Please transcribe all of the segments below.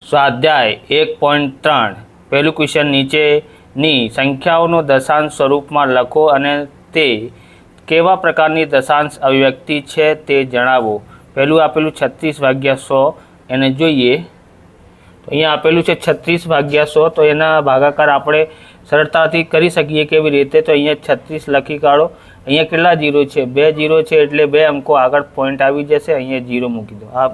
સ્વાધ્યાય 1.3 પહેલું ક્વેશ્ચન, નીચેની સંખ્યાઓનો દશાંશ સ્વરૂપમાં લખો અને તે કેવા પ્રકારની દશાંશ અભિવ્યક્તિ છે તે જણાવો. પહેલું આપેલું 36/100, એને જોઈએ તો અહીંયા આપેલું છે 36/100. તો એના ભાગાકાર આપણે સરળતાથી કરી શકીએ. કેવી રીતે? તો અહીંયા 36 લખી કાઢો. અહીંયા કેટલા જીરો છે? 2 જીરો છે, એટલે 2 અંકો આગળ પોઈન્ટ આવી જશે. અહીંયા જીરો મૂકી દો. આ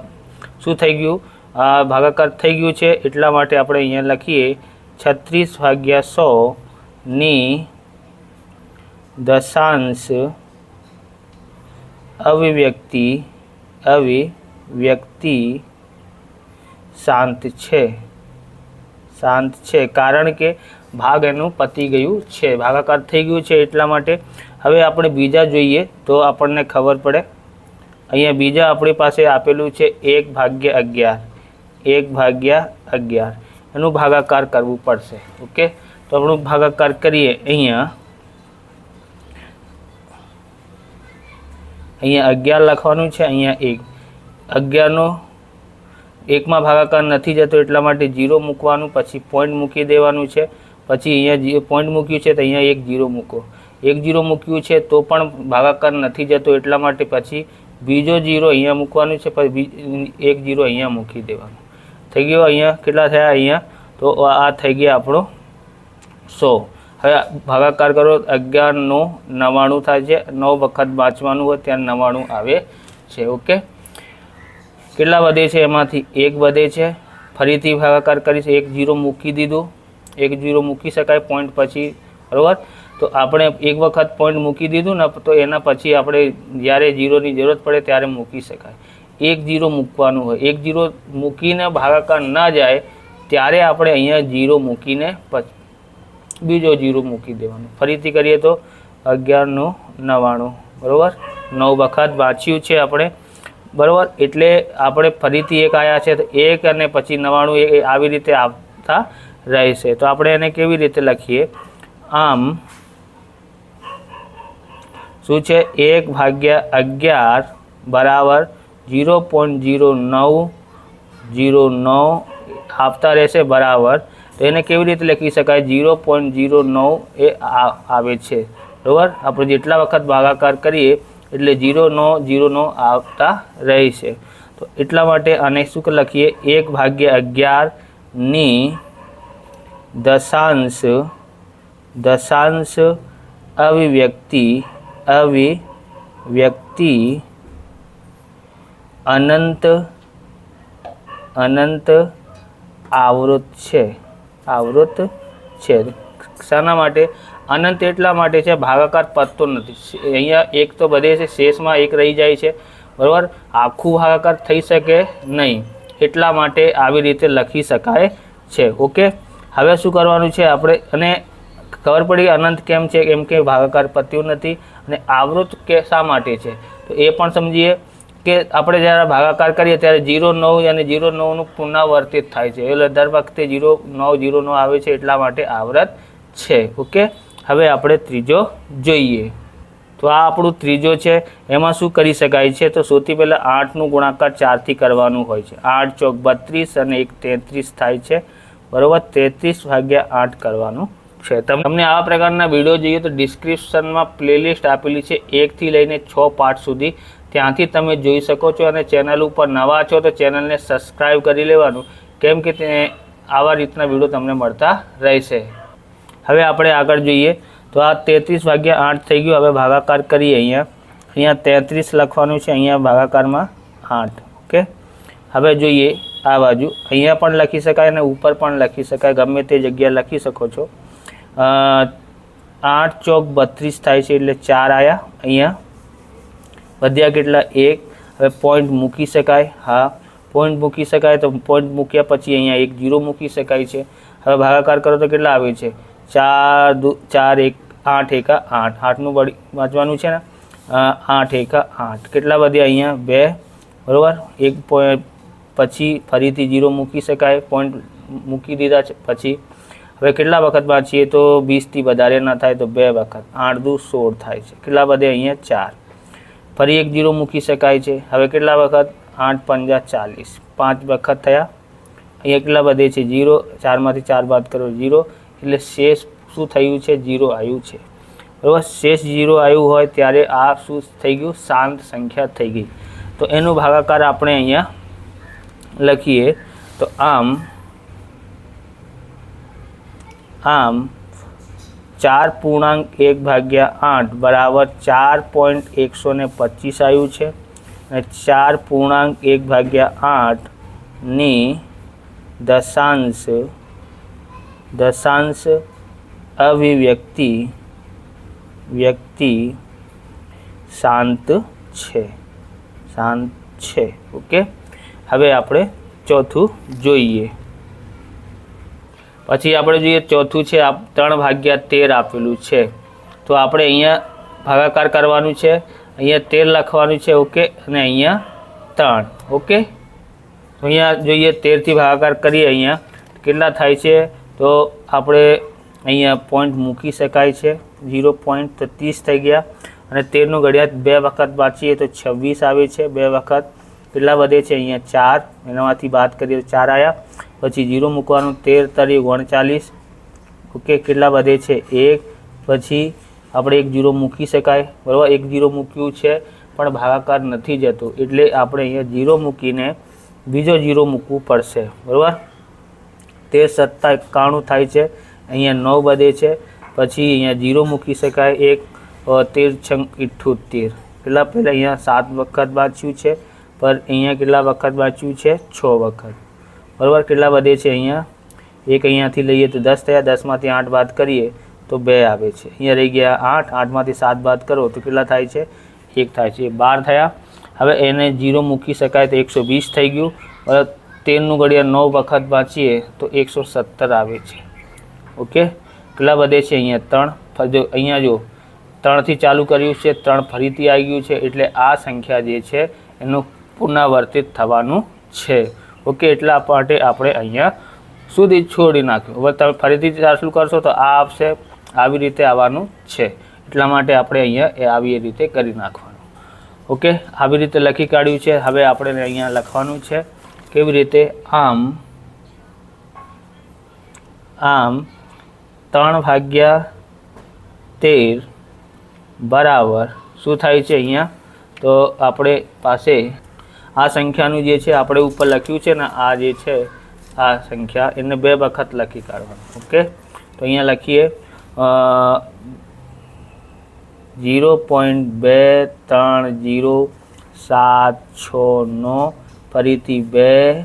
શું થઈ ગયું? આ ભાગાકાર થઈ ગયું છે. એટલા માટે આપણે અહીંયા લખીએ 36/100 ની દશાંશ અભિવ્યક્તિ શાંત છે કારણ કે ભાગ એનું પતી ગયું છે, ભાગાકાર થઈ ગયું છે. એટલા માટે હવે આપણે બીજા જોઈએ તો આપણને ખબર પડે. અહીંયા બીજા આપણી પાસે આપેલું છે 1/11. 1/11 એનું ભાગાકાર કરવું પડશે. ઓકે, તો આપણું ભાગાકાર કરીએ. અહીંયા 11 લખવાનું છે. અહીંયા 1 11નો 1માં ભાગાકાર નથી જતો, એટલા માટે 0 મૂકવાનું, પછી પોઈન્ટ મૂકી દેવાનું છે. પછી અહીંયા પોઈન્ટ મૂક્યું છે તો અહીંયા 1 0 મૂકો. 1 0 મૂક્યું છે તો પણ ભાગાકાર નથી જતો, એટલા માટે પછી બીજો 0 અહીંયા મૂકવાનું છે, પછી 1 0 અહીંયા મૂકી દેવાનું. થઈ ગયો. અહીંયા કેટલા થયા? અહીંયા તો આ થઈ ગયા આપણો 100. હવે ભાગાકાર કરો. 11 નો 99 થાય છે. 9 વખત વાંચવાનું હોય ત્યાં 99 આવે છે. ઓકે, કેટલા વધે છે? એમાંથી 1 વધે છે. ફરીથી ભાગાકાર કરીશ. 1 0 મૂકી દીધું. 1 0 મૂકી શકાય પોઈન્ટ પછી, બરાબર. તો આપણે એક વખત પોઈન્ટ મૂકી દીધું ને, તો એના પછી આપણે જ્યારે 0ની જરૂરત પડે ત્યારે મૂકી શકાય. 1 0 મૂકવાનું હોય. 1 0 મૂકીને ભાગાકાર ના જાય ત્યારે આપણે અહીંયા 0 મૂકીને પછી બીજો 0 મૂકી દેવાનો. ફરીથી કરીએ તો 11 નો 99, બરાબર. 9 વખત વાંચ્યું છે આપણે, બરાબર. એટલે આપણે ફરીથી 1 આવ્યા છે તો 1 અને પછી 99 આવી રીતે આવતા રહેશે. તો આપણે એને કેવી રીતે લખીએ? આમ શું છે? 1/11 બરાબર 0.0909 આવતા રહેશે, બરાબર. તો એને કેવી રીતે લખી શકાય? 0.09 એ આવે છે, બરાબર. આપણે જેટલા વખત ભાગાકાર કરીએ એટલે 0.09 આવતા રહેશે. તો એટલા માટે આને શું લખીએ? 1/11 ની દશાંશ અભિવ્યક્તિ અનંત આવૃત છે. શાના માટે અનંત? એટલા માટે છે ભાગાકાર પતતો નથી. અહીંયા 1 તો બધે છે, શેષમાં 1 રહી જાય છે, બરાબર. આખું ભાગાકાર થઈ શકે નહીં, એટલા માટે આવી રીતે લખી શકાય છે. ઓકે, હવે શું કરવાનું છે આપણે? અને ખબર પડી અનંત કેમ છે? કેમ કે ભાગાકાર પત્યું નથી. અને આવૃત કે શા માટે છે તો એ પણ સમજીએ કે આપણે જ્યારે ભાગાકાર કરીએ ત્યારે 0.9 અને 0.9નું પુનરાવર્તિત થાય છે, એટલે દર વખતે 0.9 આવે છે, એટલા માટે આવૃત છે. ઓકે, હવે આપણે ત્રીજો જોઈએ. તો આ આપણું ત્રીજો છે. એમાં શું કરી શકાય છે? તો સૌથી પહેલાં 8નું ગુણાકાર 4થી કરવાનું હોય છે. 8 ચોક 32 અને 1 33 થાય છે, બરાબર. 33/8 કરવાનું છે. તમને આવા પ્રકારના વિડીયો જોઈએ તો ડિસ્ક્રિપ્શનમાં પ્લેલિસ્ટ આપેલી છે 1 થી લઈને 6 પાર્ટ સુધી, ત્યાંથી તમે જોઈ શકો છો. અને ચેનલ ઉપર નવા છો તો ચેનલને સબસ્ક્રાઈબ કરી લેવાનું, કેમ કે આવા રીતના વિડીયો તમને મળતા રહેશે. હવે આપણે આગળ જોઈએ તો આ 33/8 થઈ ગયું. હવે ભાગાકાર કરીએ. અહીંયા 33 લખવાનું છે, અહીંયા ભાગાકારમાં 8. ઓકે, હવે જોઈએ આ બાજુ. અહીંયા પણ લખી શકાય અને ઉપર પણ લખી શકાય, ગમે તે જગ્યાએ લખી શકો છો. 8 ચોક 32 થાય છે, એટલે 4 આવ્યા. અહીંયા વધ્યા કેટલા? 1. હવે પોઈન્ટ મૂકી શકાય. હા, પોઈન્ટ મૂકી શકાય. તો પોઈન્ટ મૂક્યા પછી અહીંયા 1 0 મૂકી શકાય છે. હવે ભાગાકાર કરો તો કેટલા આવે છે? 4 1 8 1 8. 8નું વાંચવાનું છે ને, 8 1 8. કેટલા વધ્યા? અહીંયા 2, બરાબર. 1 પોઈન્ટ પછી ફરીથી 0 મૂકી શકાય, પોઈન્ટ મૂકી દીધા છે. પછી હવે કેટલા વખત વાંચીએ તો 20 થી વધારે ના થાય તો 2 વખત. 8 દુ 16 થાય છે. કેટલા વધે? અહીંયા 4. ફરી 1 0 મૂકી શકાય છે. હવે કેટલા વખત? 8 5 40. 5 વખત થયા. અહીંયા કેટલા વધે છે 0, 4માંથી 4 બાદ કરો 0, એટલે શેષ શું થયું છે 0 આવ્યું છે, બરાબર. શેષ 0 આવ્યું હોય ત્યારે આ શું થઈ ગયું, શાંત સંખ્યા થઈ ગઈ. તો એનો ભાગાકાર આપણે અહીંયા લખીએ તો આમ 4.1/8 બરાબર 4.125 આવ્યું છે, અને 4.1/8 ની દશાંશ અભિવ્યક્તિ શાંત છે. ઓકે, હવે આપણે ચોથું જોઈએ. પછી આપણે જોઈએ ચોથું છે 3/13 આપેલું છે. તો આપણે અહીંયા ભાગાકાર કરવાનું છે, અહીંયા 13 લખવાનું છે. ઓકે, અને અહીંયા 3. ઓકે, તો અહીંયા જોઈએ 13 થી ભાગાકાર કરીએ. અહીંયા કેટલા થાય છે, તો આપણે અહીંયા પોઈન્ટ મૂકી શકાય છે 0.30 થઈ ગયા, અને 13નું ઘડિયાળ 2 વખત વાંચીએ તો 26 આવે છે. 2 વખત કેટલા વધે છે, અહીંયા 4, એનામાંથી બાદ કરીએ તો 4 આવ્યા. પછી 0 મૂકવાનું, 13 તરી 39. ઓકે, કેટલા વધે છે 1. પછી આપણે 1 0 મૂકી શકાય, બરાબર. 1 0 મૂક્યું છે પણ ભાગાકાર નથી જતો, એટલે આપણે અહીંયા 0 મૂકીને બીજો 0 મૂકવું પડશે, બરાબર. 13 7 91 થાય છે, અહીંયા 9 વધે છે. પછી અહીંયા 0 મૂકી શકાય 1, 13 78. કેટલા પહેલાં અહીંયા 7 વખત વાંચ્યું છે, પર અહીંયા કેટલા વખત વાંચ્યું છે 6 વખત, બરાબર. કેટલા વધે છે, અહીંયા 1 અહીંયાથી લઈએ તો 10 થયા, 10માંથી 8 બાદ કરીએ તો 2 આવે છે. અહીંયા રહી ગયા 8, 8માંથી 7 બાદ કરો તો કેટલા થાય છે 1 થાય છે, 12 થયા. હવે એને 0 મૂકી શકાય તો 120 થઈ ગયું, બરાબર. 13નું ઘડિયાળ 9 વખત વાંચીએ તો 117 આવે છે. ઓકે, કેટલા વધે છે, અહીંયા 3. અહીંયા જો 3થી ચાલુ કર્યું છે, 3 ફરીથી આવી ગયું છે, એટલે આ સંખ્યા જે છે એનું પુનરાવર્તિત થવાનું છે. ઓકે, એટલા માટે આપણે અહીંયા સુધી છોડી નાખ્યું. હવે તમે ફરીથી ચાલુ કરશો તો આ આવશે, આવી રીતે આવવાનું છે. એટલા માટે આપણે અહીંયા આવી રીતે કરી નાખવાનું. ઓકે, આવી રીતે લખી કાઢ્યું છે. હવે આપણે અહીંયા લખવાનું છે કેવી રીતે, આમ 3/13 બરાબર શું થાય છે અહીંયા, તો આપણે પાસે આ સંખ્યાનું જે છે આપણે ઉપર લખ્યું છે ને, આ જે છે આ સંખ્યા એને 2 વખત લખી કાઢવાનું. ઓકે, તો અહીંયા લખીએ 0.230769 ફરીથી 2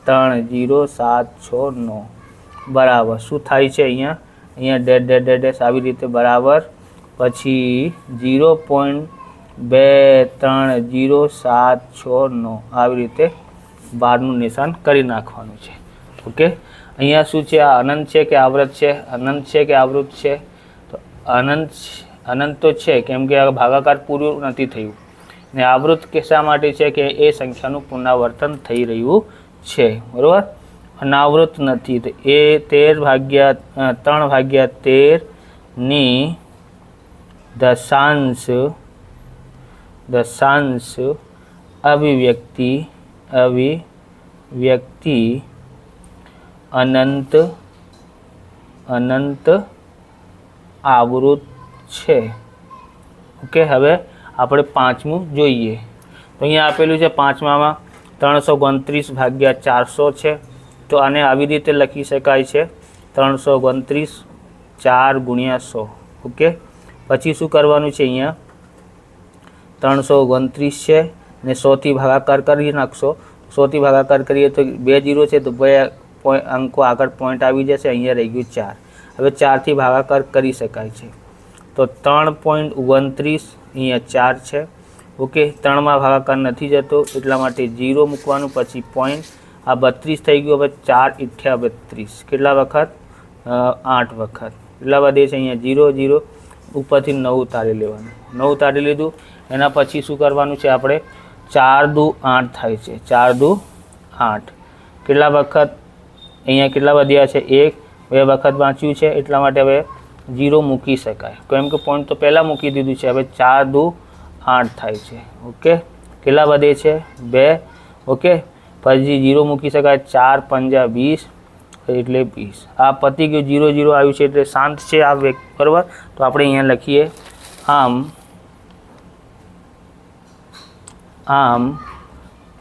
30769 બરાબર શું થાય છે, અહીંયા ડેશ આવી રીતે બરાબર. પછી 0.230769 આવી રીતે 12નું નિશાન કરી નાખવાનું છે. ઓકે, અહીંયા શું છે, આ અનંત છે કે આવૃત છે, અનંત છે કે આવૃત છે, તો અનંત તો છે, કેમ કે આ ભાગાકાર પૂરું નથી થયું. ને આવૃત કે શા માટે છે કે એ સંખ્યાનું પુનરાવર્તન થઈ રહ્યું છે, બરાબર. અનાવૃત નથી, તો એ 3/13 ની દશાંશ અભિવ્યક્તિ અનંત આવૃત છે. ઓકે, હવે આપણે 5મું જોઈએ. તો અહીંયા આપેલું છે 5મામાં 329/400 છે. તો આને આવી રીતે લખી શકાય છે 329 4 × 100. ઓકે, પછી શું કરવાનું છે, અહીંયા 329 છે ને 100 થી ભાગાકાર કરી નાખશો. 100 થી ભાગાકાર કરીએ તો 2 0 છે, તો 2 અંકો આગળ પોઈન્ટ આવી જશે. અહીંયા રહી ગયું 4. હવે 4 થી ભાગાકાર કરી શકાય છે, તો 3.29 અહીંયા 4 છે. ઓકે, 3માં ભાગાકાર નથી જતો, એટલા માટે 0 મૂકવાનું, પછી પોઈન્ટ. આ 32 થઈ ગયું. હવે 4 × 32 કેટલા વખત, 8 વખત. કેટલા વધે છે, અહીંયા 0 0 ઉપરથી 9 ઉતારી લેવાનું. 9 ઉતારી લીધું, એના પછી શું કરવાનું છે, આપણે 4 દુ 8 થાય છે. 4 દુ 8 કેટલા વખત, અહીંયા કેટલા વધ્યા છે, 1 2 વખત વાંચ્યું છે, એટલા માટે હવે 0 મૂકી શકાય, કેમ કે પોઈન્ટ તો પહેલાં મૂકી દીધું છે. હવે 4 દુ 8 થાય છે. ઓકે, કેટલા વધે છે, 2. ઓકે, પછી 0 મૂકી શકાય, 4 પંજા 20 એટલે 20. આ પતી ગયું, 0 0 આવ્યું છે એટલે શાંત છે આ વ્યક્તિ, બરાબર. તો આપણે અહીંયા લખીએ આમ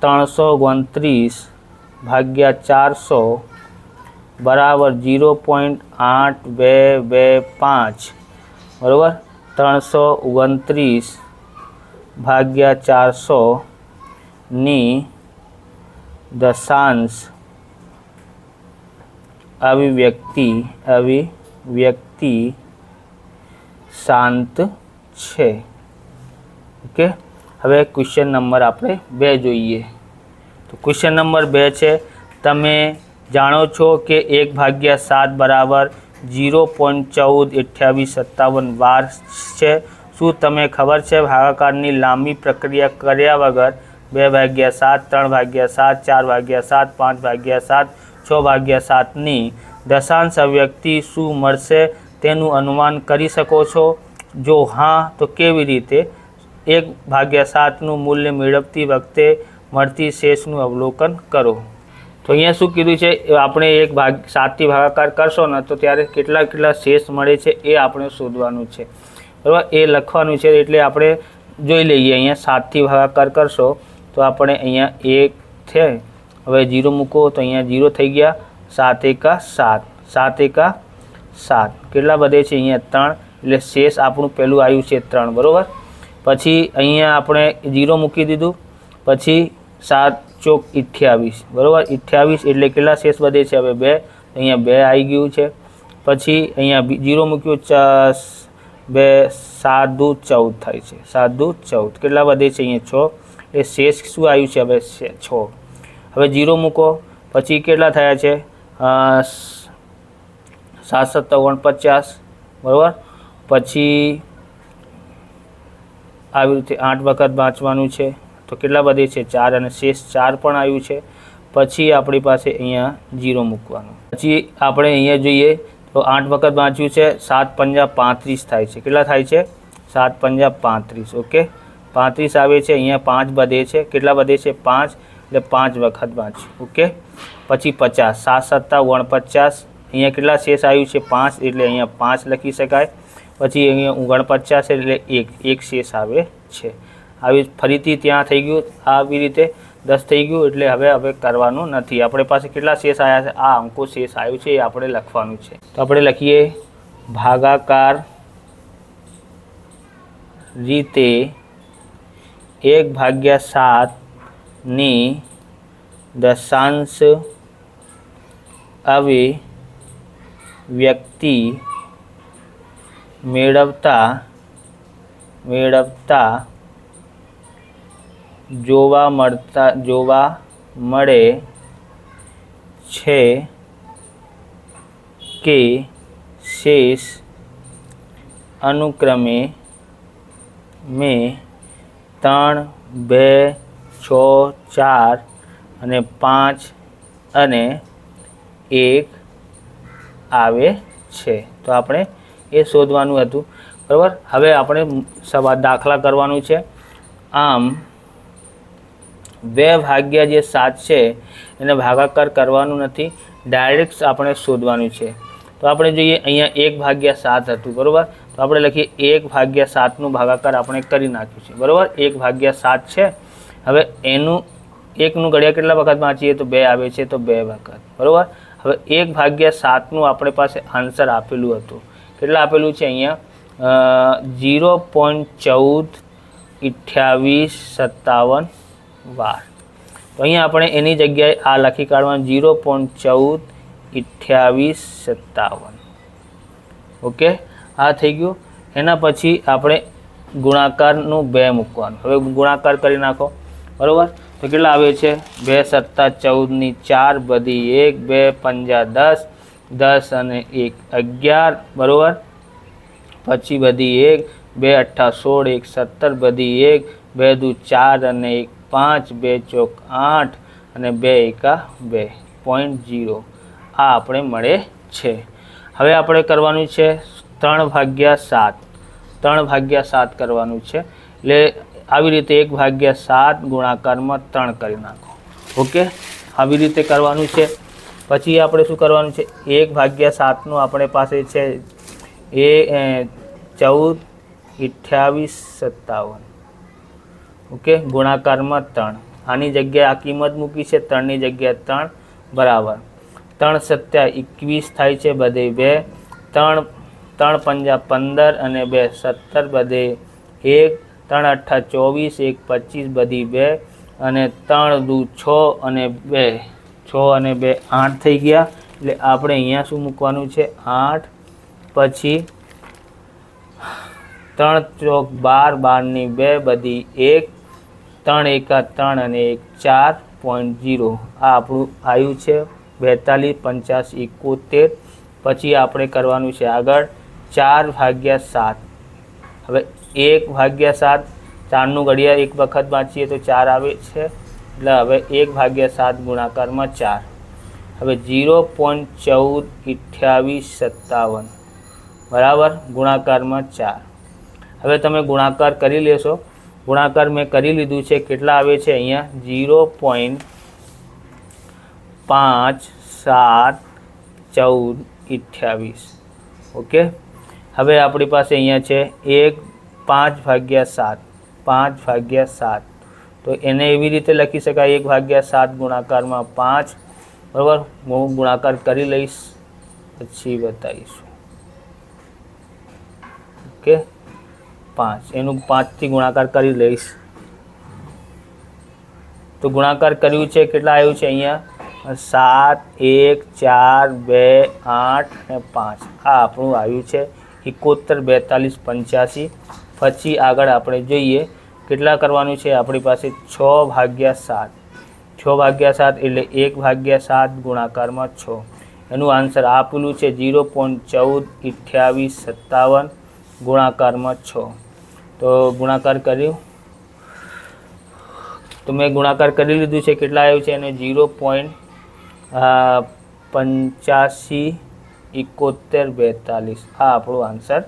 329 ભાગ્યા 400 બરાબર 0.8225, બરાબર. 329 ભાગ્યા 400 ની દશાંશ અભિવ્યક્તિ શાંત છે. ઓકે. હવે ક્વેશ્ચન નંબર આપણે 2 જોઈએ. તો ક્વેશ્ચન નંબર 2 છે, તમે જાણો છો કે 1/7 બરાબર 0.142857 વાર છે. શું તમે ખબર છે ભાગાકારની લાંબી પ્રક્રિયા કર્યા વગર 2/7, 3/7, 4/7, 5/7, 6/7 ની દશાંશ અભિવ્યક્તિ શું મળશે તેનું અનુમાન કરી શકો છો? જો હા તો કેવી રીતે? 1/7નું મૂલ્ય મેળવતી વખતે મળતી શેષનું અવલોકન કરો. તો અહીંયા શું કીધું છે, આપણે 1/7થી ભાગાકાર કરશો ને તો ત્યારે કેટલા શેષ મળે છે એ આપણે શોધવાનું છે, બરાબર. એ લખવાનું છે. એટલે આપણે જોઈ લઈએ. અહીંયા 7થી ભાગાકાર કરશો તો આપણે અહીંયા 1 છે, હવે 0 મૂકો તો અહીંયા 0 થઈ ગયા, 7 એકા 7, 7 એકા 7, કેટલા વધે છે અહીંયા 3, એટલે શેષ આપણું પહેલું આવ્યું છે 3, બરાબર. પછી અહીંયા આપણે 0 મૂકી દીધું, પછી 7 ચોક 28, બરાબર. 28 એટલે કેટલા શેષ વધે છે હવે 2, અહીંયા 2 આવી ગયું છે. પછી અહીંયા 0 મૂક્યું, 2 7 દુ 14 થાય છે, 7 દુ 14, કેટલા વધે છે અહીંયા 6, એટલે શેષ શું આવ્યું છે હવે 6. હવે 0 મૂકો, પછી કેટલા થયા છે 7 7 49, બરાબર. પછી આવી રીતે 8 વખત વાંચવાનું છે તો કેટલા વધે છે 4, અને શેષ 4 પણ આવ્યું છે. પછી આપણી પાસે અહીંયા 0 મૂકવાનું. પછી આપણે અહીંયા જોઈએ તો 8 વખત વાંચ્યું છે, 7 પંજા 35 થાય છે, કેટલા થાય છે 7 પંજા 35, ઓકે. 35 આવે છે, અહીંયા 5 વધે છે, કેટલા વધે છે 5, એટલે 5 વખત વાંચ્યું, ઓકે. પછી 50, 7 7 49, અહીંયા કેટલા શેષ આવ્યું છે 5, એટલે અહીંયા 5 લખી શકાય. પછી અહીંયા 49 એટલે 1 શેષ આવે છે. આવી ફરીથી ત્યાં થઈ ગયું, આવી રીતે 10 થઈ ગયું. એટલે હવે કરવાનું નથી. આપણી પાસે કેટલા શેષ આવ્યા છે, આ અંકો શેષ આવ્યું છે એ આપણે લખવાનું છે. તો આપણે લખીએ ભાગાકાર રીતે 1/7 ની દશાંશ અભિવ્યક્તિ મેળવતા જોવા મળે છે કે શેષ અનુક્રમે 3, 2, 6, 4 અને 5 અને 1 આવે છે. તો આપણે એ શોધવાનું હતું, બરાબર. હવે આપણે દાખલા કરવાનું છે. આમ 2/7 છે એને ભાગાકાર કરવાનું નથી, ડાયરેક્ટ આપણે શોધવાનું છે. તો આપણે જોઈએ અહીંયા 1/7 હતું, બરાબર. તો આપણે લખીએ 1/7નું ભાગાકાર આપણે કરી નાખ્યું છે, બરાબર. 1/7 છે. હવે એનું 1નું ઘડિયા કેટલા વખત વાંચીએ તો 2 આવે છે, તો 2 વખત, બરાબર. હવે 1/7નું આપણી પાસે આન્સર આપેલું હતું, કેટલા આપેલું છે અહીંયા 0.142857 વાર. તો અહીંયા આપણે એની જગ્યાએ આ લખી કાઢવાનું 0.142857, ઓકે. આ થઈ ગયું. એના પછી આપણે ગુણાકારનું 2 મૂકવાનું. હવે ગુણાકાર કરી નાખો, બરાબર. તો કેટલા આવે છે 2 7 14 ની 4 બધી 1, 2 પંજા 10, 10 અને 1 11, બરાબર. પછી બધી 1, 2 8 16, 1 17 બધી 1, 2 દુ 4 અને 1 5, 2 ચોક 8 અને 2 એકા 2.0 આ આપણે મળે છે. હવે આપણે કરવાનું છે 3/7 કરવાનું છે. એટલે આવી રીતે 1/7 ગુણાકારમાં 3 કરી નાખો. ઓકે, આવી રીતે કરવાનું છે. પછી આપણે શું કરવાનું છે, 1/7નું આપણે પાસે છે એ 14, 28, 57. ઓકે, ગુણાકારમાં 3. આની જગ્યાએ આ કિંમત મૂકી છે, 3ની જગ્યાએ 3 બરાબર 3 × 7 = 21 થાય છે, બધે 2. 3 × 5 = 15 અને 2 = 17, બધે 1. 3 × 8 = 24, 1 = 25, બધી 2 અને 3 × 2 = 6 અને 2 6 અને 2 8 થઈ ગયા. એટલે આપણે અહીંયા શું મૂકવાનું છે, 8. પછી 3 × 4 = 12, 12ની 2, બધી 1. 3 × 1 = 3 અને 1 = 4.0. આ આપણું આવ્યું છે 42, 85, 71. પછી આપણે કરવાનું છે આગળ 4/7. હવે 1/7, 4નું ઘડિયા એક વખત વાંચીએ તો 4 આવે છે. એટલે હવે 1/7 ગુણાકારમાં 4. હવે 0.14, 28, 57 બરાબર ગુણાકારમાં 4. હવે તમે ગુણાકાર કરી લેશો. ગુણાકાર મેં કરી લીધું છે. કેટલા આવે છે અહીંયા 0.571428. ઓકે, હવે આપણી પાસે અહીંયા છે 5/7. 5/7 તો એને એવી રીતે લખી શકાય 1/7 ગુણાકારમાં 5 બરાબર. હું ગુણાકાર કરી લઈશ પછી બતાવીશું. ઓકે, 5 એનું 5થી ગુણાકાર કરી લઈશ. તો ગુણાકાર કર્યું છે, કેટલા આવ્યું છે અહીંયા 7, 1, 4, 2, 8 અને 5. આ આપણું આવ્યું છે 71, 42, 85. પછી આગળ આપણે જોઈએ કેટલા કરવાનું છે. આપણી પાસે 6/7. 6/7 એટલે 1/7 ગુણાકારમાં 6. એનું આન્સર આપેલું છે 0.14, 28, 57 ગુણાકારમાં 6. તો ગુણાકાર કર્યું તો મેં ગુણાકાર કરી લીધું છે. કેટલા આવ્યું છે એને 0.85, 71, 42. આ આપણું આન્સર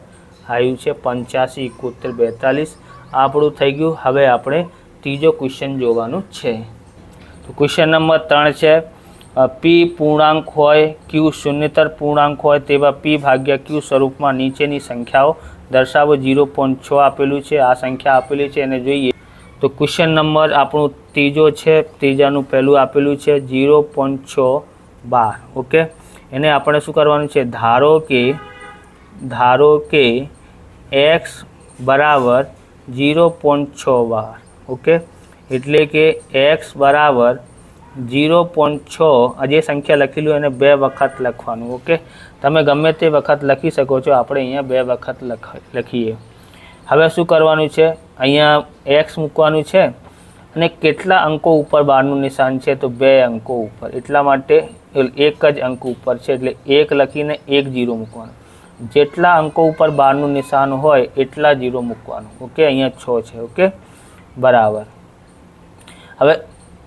આવ્યું છે 85, 71, 42. આપણું થઈ ગયું. હવે આપણે ત્રીજો ક્વેશ્ચન જોવાનું છે. તો ક્વેશ્ચન નંબર 3 છે, પી પૂર્ણાંક હોય, ક્યુ શૂન્યતર પૂર્ણાંક હોય તેવા p/q સ્વરૂપમાં નીચેની સંખ્યાઓ દર્શાવો. 0.6 આપેલું છે, આ સંખ્યા આપેલી છે એને જોઈએ. તો ક્વેશ્ચન નંબર આપણું ત્રીજો છે. ત્રીજાનું પહેલું આપેલું છે 0.6 બાર. ઓકે, એને આપણે શું કરવાનું છે, ધારો કે x બરાબર 0.6 બાર. ઓકે, એટલે કે x બરાબર 0.6. જે સંખ્યા લખેલું એને 2 વખત લખવાનું. ઓકે, તમે ગમે તે વખત લખી શકો છો, આપણે અહીંયા 2 વખત લખીએ. હવે શું કરવાનું છે, અહીંયા x મૂકવાનું છે અને કેટલા અંકો ઉપર બારનું નિશાન છે, તો 2 અંકો ઉપર. એટલા માટે એક જ અંક ઉપર છે એટલે 1 લખીને 1 0 મૂકવાનું. જેટલા અંકો ઉપર બારનું નિશાન હોય એટલા 0 મૂકવાનું. ઓકે, અહીંયા 6 છે. ઓકે, બરાબર. હવે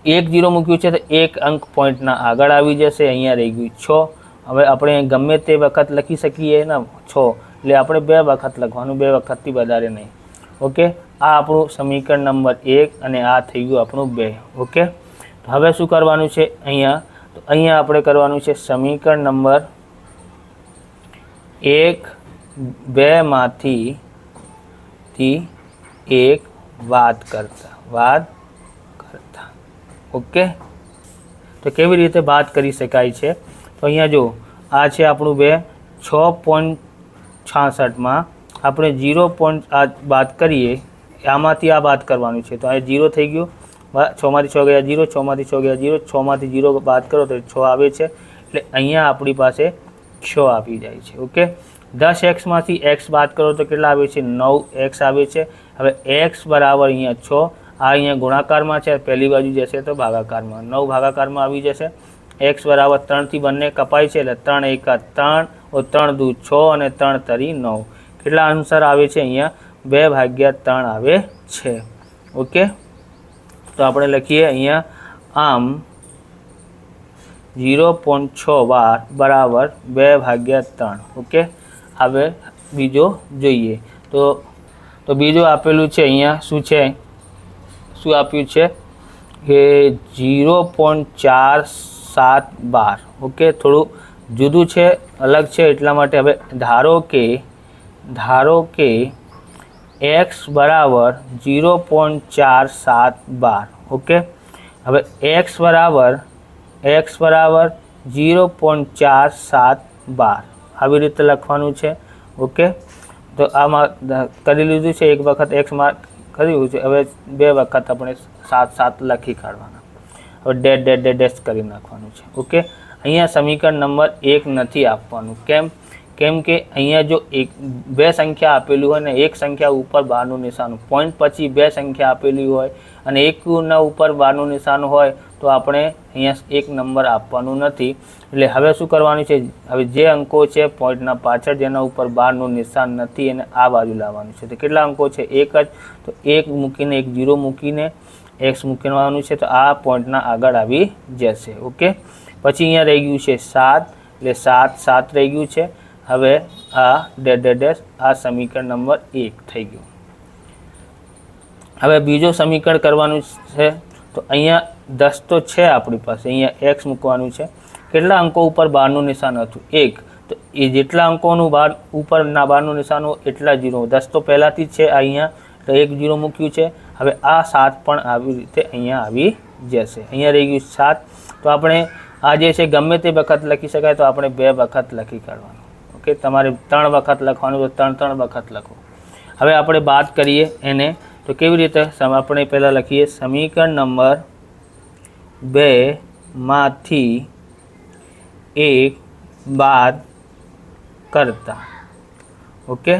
1 0 મૂક્યું છે તો એક અંક પોઈન્ટના આગળ આવી જશે. અહીંયા રહી ગયું 6. હવે આપણે ગમે તે વખત લખી શકીએ ને 6, એટલે આપણે 2 વખત લખવાનું, 2 વખતથી વધારે નહીં. ઓકે, આ આપણું સમીકરણ નંબર 1 અને આ થઈ ગયું આપણું 2. ઓકે, તો હવે શું કરવાનું છે અહીંયા, તો અહીંયા આપણે કરવાનું છે સમીકરણ નંબર 1, 2 માંથી 1 બાદ કરતા. ઓકે, તો કેવી રીતે બાદ કરી શકાય છે, તો અહીંયા જો આ છે આપણું 2. 6.66માં આપણે 0. બાદ કરીએ, આમાંથી આ બાદ કરવાનું છે. તો આ 0 થઈ ગયું. 6માંથી 6 ગયા 0, 6માંથી 6 ગયા 0, 6માંથી 0 બાદ કરો તો 6 આવે છે. એટલે અહીંયા આપણી પાસે 6 આવી જાય છે. ઓકે, 10x x બાદ કરો તો કેટલા આવે છે, 9x આવે છે. હવે x બરાબર અહીંયા 6. આ અહીંયા ગુણાકારમાં છે, પહેલી બાજુ જશે તો ભાગાકારમાં, 9 ભાગાકારમાં આવી જશે. x બરાબર 3થી બંને કપાય છે એટલે 3 × 1 = 3, 3 × 2 = 6 અને 3 × 3 = 9. કેટલા આન્સર આવે છે અહીંયા 2/3 આવે છે. ઓકે, તો આપણે લખીએ અહીંયા આમ 0.6 બાર બરાબર 2/3. ઓકે, હવે બીજો જોઈએ. તો બીજો આપેલું છે અહીંયા શું છે, શું આપ્યું છે, કે 0.4712. ઓકે, થોડું જુદું છે, અલગ છે, એટલા માટે હવે ધારો કે x બરાબર 0.4712. ઓકે, હવે x બરાબર 0.4712 આવી રીતે લખવાનું છે. ઓકે, તો આમાં કરી લીધું છે, એક વખત x માર્ક કર્યું છે, હવે બે વખત આપણે 7 લખી કાઢવાના. હવે ડેશ કરી નાખવાનું છે. ઓકે, અહીંયા સમીકરણ નંબર 1 નથી આપવાનું. કેમ કે અહીંયા જો બે સંખ્યા આપેલી હોય ને એક સંખ્યા ઉપર બારનું નિશાન, પોઈન્ટ પછી બે સંખ્યા આપેલી હોય અને એકના ઉપર બારનું નિશાન હોય તો આપણે અહીંયા એક નંબર આપવાનું નથી. એટલે હવે શું કરવાનું છે, હવે જે અંકો છે પોઈન્ટના પાછળ જેના ઉપર બારનું નિશાન નથી એને આ બાજુ લાવવાનું છે. તો કેટલા અંકો છે? એક જ. તો એક મૂકીને એક 0 મૂકીને x મૂકવાનું છે, તો આ પોઈન્ટના આગળ આવી જશે. ઓકે, પછી અહીંયા રહી ગયું છે 7, એટલે 7 રહી ગયું છે. હવે આ ડેશ આ સમીકરણ નંબર 1 થઈ ગયું. હવે બીજો સમીકરણ કરવાનું છે. તો અહીંયા 10 તો છે આપણી પાસે, અહીંયા x મૂકવાનું છે. કેટલા અંકો ઉપર બારનું નિશાન હતું? 1. તો એ જેટલા અંકોનું ઉપરના બારનું નિશાન હોય એટલા 0. 10 તો પહેલાંથી જ છે અહીંયા, તો 1 0 મૂક્યું છે. હવે આ 7 પણ આવી રીતે અહીંયા આવી જશે. અહીંયા રહી ગયું 7. તો આપણે આ જે છે ગમે તે વખત લખી શકાય, તો આપણે 2 વખત લખી કાઢવાનું. ઓકે, તમારે 3 વખત લખવાનું તો 3 વખત લખો. હવે આપણે બાદ કરીએ એને, તો કેવી રીતે? આપણે પહેલાં લખીએ સમીકરણ નંબર 2 માંથી 1 બાદ કરતા. ઓકે,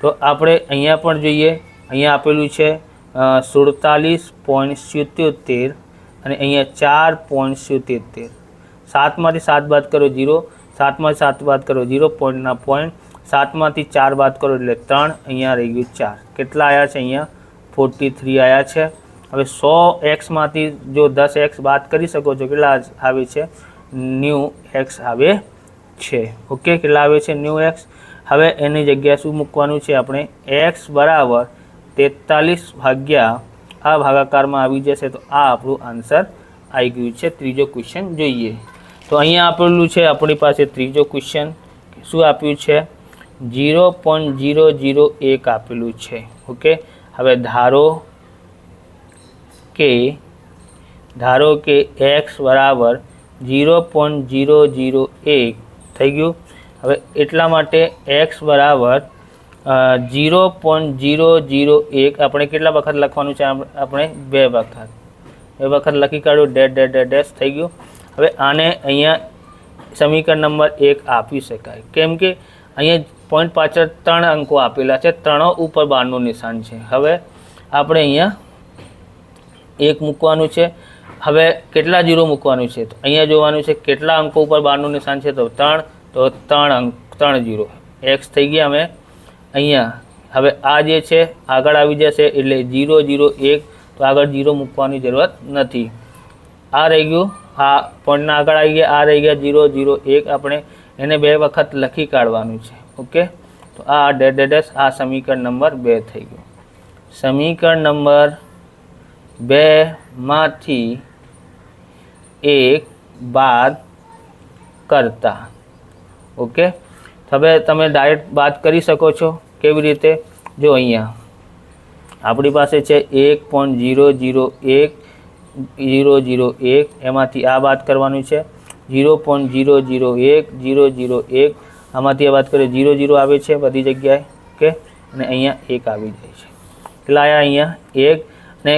તો આપણે અહીંયા પણ જોઈએ, અહીંયા આપેલું છે 47.77 અને અહીંયા 4.77. 7માંથી 7 બાદ કરો 0, 7માંથી 7 બાદ કરો 0, પોઈન્ટના પોઈન્ટ. 7માંથી 4 બાદ કરો એટલે 3, અહીંયા રહી ગયું 4. કેટલા આવ્યા છે? અહીંયા 43 આવ્યા છે. હવે 100x માંથી જો 10x બાદ કરી શકો છો, કેટલા આવે છે? 9x આવે છે. ઓકે, કેટલા આવે છે? 9x. હવે એની જગ્યાએ શું મૂકવાનું છે આપણે? x બરાબર 43 ભાગ્યા આ ભાગાકારમાં આવી જશે. તો આ આપણું આન્સર આવી ગયું છે. ત્રીજો ક્વેશ્ચન જોઈએ. તો અહીંયા આપેલું છે આપણી પાસે ત્રીજો ક્વેશ્ચન. શું આપ્યું છે? 0.001 આપેલું છે. ઓકે, હવે ધારો કે x બરાબર 0.001 થઈ ગયું. હવે એટલા માટે x બરાબર 0.001 આપણે કેટલા વખત લખવાનું છે? આપણે 2 વખત લખી કાઢ્યું. ડેશ થઈ ગયું. હવે આને અહીંયા સમીકરણ નંબર 1 આપી શકાય. કેમ કે અહીંયા પોઈન્ટ પાછળ 3 અંકો આપેલા છે, 3 ઉપર બારનું નિશાન છે. હવે આપણે અહીંયા 1 મૂકવાનું છે. હવે કેટલા 0 મૂકવાનું છે? તો અહીંયા જોવાનું છે કેટલા અંકો ઉપર બારનું નિશાન છે. તો 3, તો 3 0 x થઈ ગયા. અમે અહીંયા હવે આ જે છે આગળ આવી જશે એટલે 0 0 1, તો આગળ 0 મૂકવાની જરૂરત નથી. આ રહી ગયું, આ પોઈન્ટના આગળ આવી ગયા, આ રહી ગયા 0 0 1. આપણે એને 2 વખત લખી કાઢવાનું છે. ઓકે, તો આ ડેશ આ સમીકરણ નંબર 2 થઈ ગયું. સમીકરણ નંબર 2 માંથી 1 બાદ કરતા. ઓકે, હવે તમે ડાયરેક્ટ બાદ કરી શકો છો. કેવી રીતે? જો અહીંયા આપણી પાસે છે 1.001 એમાંથી આ બાદ કરવાનું છે. 0.001 001 આમાંથી આ બાદ કરીએ 0 0 આવે છે બધી જગ્યાએ. ઓકે, અને અહીંયા 1 આવી જાય છે. કેટલા આવ્યા? અહીંયા 1. અને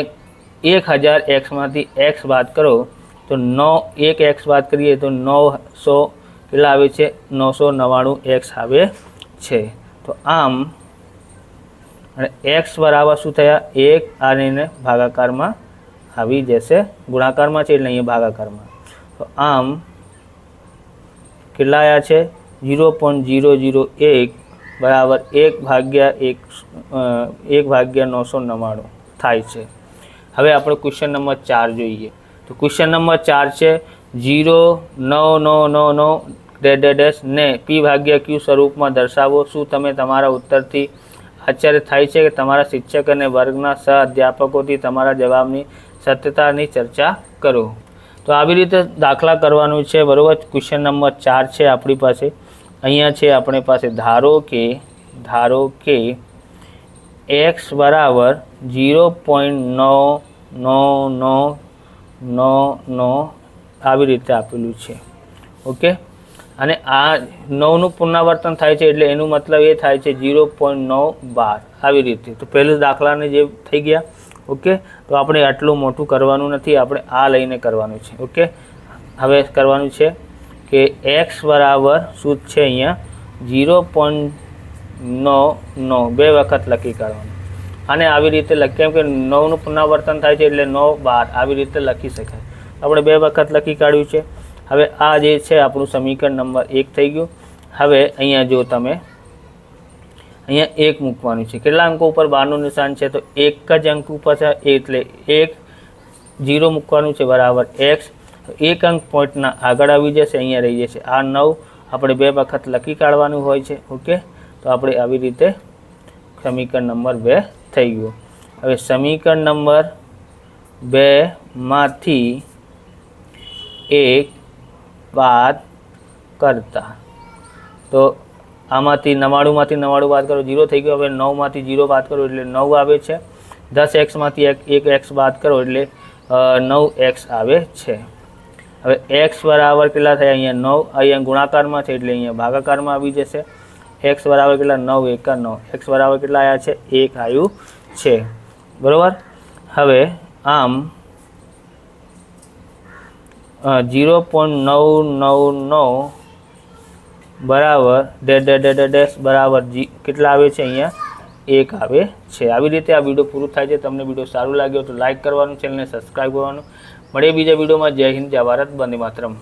1000x માંથી x બાદ કરો તો 1x બાદ કરીએ તો 900 કેટલા આવે છે? 999x આવે છે. તો આમ અને x બરાબર શું થયા? 1. આને ભાગાકારમાં આવી જશે, ગુણાકારમાં છે એટલે અહીંયા ભાગાકારમાં. તો આમ કેટલા આવ્યા છે? 0.001 બરાબર 1/999 થાય છે. હવે આપણે ક્વેશ્ચન નંબર 4 જોઈએ. તો ક્વેશ્ચન નંબર 4 છે 0.9999 ને p/q સ્વરૂપમાં દર્શાવો. શું તમે તમારા ઉત્તરથી આશ્ચર્ય થાય છે કે તમારા શિક્ષક અને વર્ગના સહ અધ્યાપકોથી તમારા જવાબની સત્યતાની ચર્ચા કરો. તો આવી રીતે દાખલા કરવાનું છે, બરાબર. ક્વેશ્ચન નંબર 4 છે આપણી પાસે. અહીંયા છે આપણી પાસે ધારો કે x બરાબર 0.99999 આવી રીતે આપેલું છે. ઓકે, અને આ 9નું પુનરાવર્તન થાય છે એટલે એનું મતલબ એ થાય છે 0.912 આવી રીતે. તો પહેલું દાખલાને જે થઈ ગયા. ઓકે, તો આપણે આટલું મોટું કરવાનું નથી, આપણે આ લઈને કરવાનું છે. ઓકે, હવે કરવાનું છે કે x બરાબર શું છે અહીંયા 0.99 બે વખત લખી કાઢવાનું. અને આવી રીતે કેમ કે 9નું પુનરાવર્તન થાય છે એટલે 912 આવી રીતે લખી શકાય. આપણે બે વખત લખી કાઢ્યું છે. હવે આ જે છે આપણું સમીકરણ નંબર 1 થઈ ગયું. હવે અહીંયા જો તમે અહીંયા 1 મૂકવાનું છે. કેટલા અંકો ઉપર 12નું નિશાન છે? તો એક જ અંક ઉપર છે એટલે 1 0 મૂકવાનું છે બરાબર x. એક અંક પોઈન્ટના આગળ આવી જશે, અહીંયા રહી જશે. આ 9 આપણે બે વખત લખી કાઢવાનું હોય છે. ઓકે, તો આપણે આવી રીતે સમીકરણ નંબર 2 થઈ ગયું. હવે સમીકરણ નંબર 2 માંથી 1 બાદ કરતા, તો આમાંથી 99 માંથી 99 બાદ કરો 0 થઈ ગયો. હવે 9 માંથી 0 બાદ કરો એટલે 9 આવે છે. 10x માંથી 1x બાદ કરો એટલે 9x આવે છે. હવે x બરાબર કેટલા થાય? અહીંયા 9, અહીંયા ગુણાકારમાં છે એટલે અહીંયા ભાગાકારમાં આવી જશે. x બરાબર કેટલા? 9 × 9. x બરાબર કેટલા આવ્યા છે? 1 આવ્યું છે, બરાબર. હવે આમ 0.999 બરાબર ડેશ બરાબર કેટલા આવે છે? અહીંયા 1 આવે છે. આવી રીતે આ વિડીયો પૂરું થાય છે. તમને વિડીયો સારું લાગ્યો તો લાઇક કરવાનું, ચેનલને સબસ્ક્રાઈબ કરવાનું. મળીએ બીજા વિડીયોમાં. જય હિન્દ, જય ભારત, વંદે માતરમ.